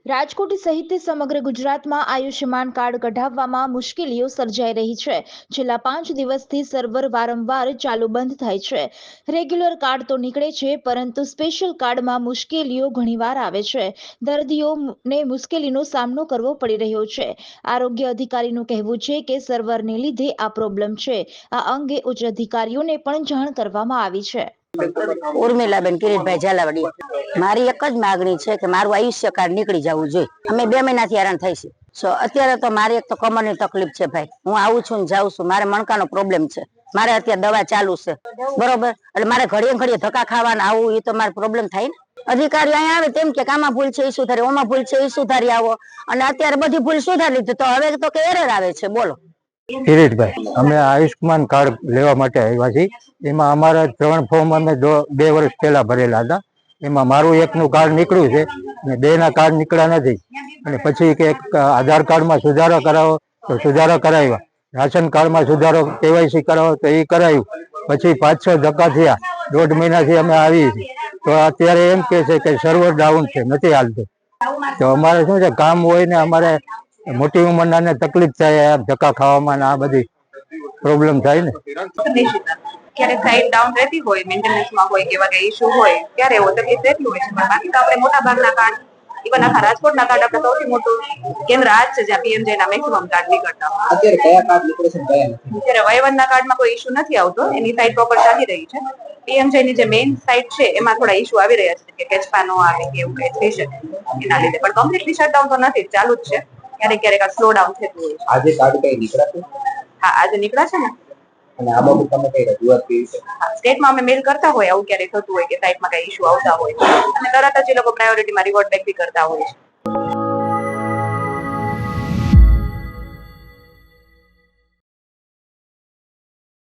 રાજકોટ સહિત સમગ્ર ગુજરાતમાં આયુષ્યમાન કાર્ડ કઢાવવામાં મુશ્કેલીઓ સર્જાઈ રહી છે। છેલ્લા 5 દિવસથી સર્વર વારંવાર ચાલુ બંધ થાય છે। રેગ્યુલર કાર્ડ તો નીકળે છે, પરંતુ સ્પેશિયલ કાર્ડમાં મુશ્કેલીઓ ઘણીવાર આવે છે। દર્દીઓને મુશ્કેલીનો સામનો કરવો પડી રહ્યો છે। આરોગ્ય અધિકારીનું કહેવું છે કે સર્વરને લીધે આ પ્રોબ્લેમ છે। આ અંગે ઉચ્ચ અધિકારીઓને પણ જાણ કરવામાં આવી છે। ઉર્મિલાબેન કિરીટભાઈ ઝાલાવાડી। મારી એક જ માગણી છે કે મારું આયુષ્ય કાર્ડ નીકળી જવું જોઈએ। અમે 2 મહિનાથી હેરાન થઈ છે। અત્યારે તો મારી એક તો કમરની તકલીફ છે ભાઈ। હું આવું છું ને જાઉં છું, મારે મણકાનો પ્રોબ્લેમ છે, મારે અત્યારે દવા ચાલુ છે, બરોબર। એટલે મારે ઘડીએ ઘડીએ ધક્કા ખાવાના આવું, એ તો મારે પ્રોબ્લેમ થાય ને। અધિકારી અહીંયા આવે તેમ કે આમાં ભૂલ છે એ સુધારી, ઓમાં ભૂલ છે એ સુધારી આવો, અને અત્યારે બધી ભૂલ સુધારી લીધી, તો હવે તો કે એરર આવે છે। બોલો કિરીટભાઈ, અમે આયુષ્માન કાર્ડ લેવા માટે આવ્યા છીએ। એમાં અમારા 3 ફોર્મ અમે 2 વર્ષ પહેલા ભરેલા હતા। એમાં મારું એકનું કાર્ડ નીકળ્યું છે અને 2ના કાર્ડ નીકળ્યા નથી। અને પછી કે આધાર કાર્ડમાં સુધારો કરાવો તો સુધારો કરાવ્યા, રાશન કાર્ડમાં સુધારો કેવાયસી કરાવો તો એ કરાવ્યું। પછી 5-6 ધક્કા થયા। 1.5 મહિનાથી અમે આવી છીએ, તો અત્યારે એમ કે છે કે સર્વર ડાઉન છે, નથી હાલતું। તો અમારે શું છે, કામ હોય ને અમારે મોટી ઉંમરના ને તકલીફ થાય, ધક્કા ખાવામાં આ બધી પ્રોબ્લેમ થાય ને। ક્યારેક સાઈડ ડાઉન રહેતી હોય, મેન્ટેનન્સમાં હોય કે એવા ઇશ્યુ હોય, ત્યારે એવો તકલીફ રહેતી હોય છે। પણ બાકી તો આપણે મોટા ભાગના કાર્ડ, ઇવન આખા રાજકોટના કાર્ડ, આપણે સૌથી મોટું કેન્દ્ર આ જ છે જ્યાં પીએમજે ના મેક્સિમમ કાર્ડ નીકળતા હોય। અત્યારે કયા કાર્ડ નીકળે છે કયા નથી? અત્યારે Y1 ના કાર્ડમાં કોઈ ઇશ્યુ નથી આવતો, એની સાઈટ પ્રોપર ચાલી રહી છે। પીએમજે ની જે મેઇન સાઈટ છે એમાં થોડા ઇશ્યુ આવી રહ્યા છે, કે કેચપા નો આવે કે એવું કઈ થઈ શકે એના લીધે, પણ કમ્પ્લીટલી શટડાઉન તો નથી, ચાલુ જ છે। ક્યારેક ક્યારેક આ સ્લો ડાઉન થતું હોય છે। આજે કાર્ડ કઈ નીકળ્યા? હા, આજે નીકળ્યા છે ને। અને આ બાબત તમે કઈ રજૂઆત કરી છે? સ્ટેટમાં અમે મેલ કરતા હોય, આવું ક્યારેક થતું હોય કે સાઈટમાં કઈ ઇશ્યુ આવતા હોય, અને તરત જ એ લોકો પ્રાયોરિટીમાં રિવર્ટ બેક બી કરતા હોય છે।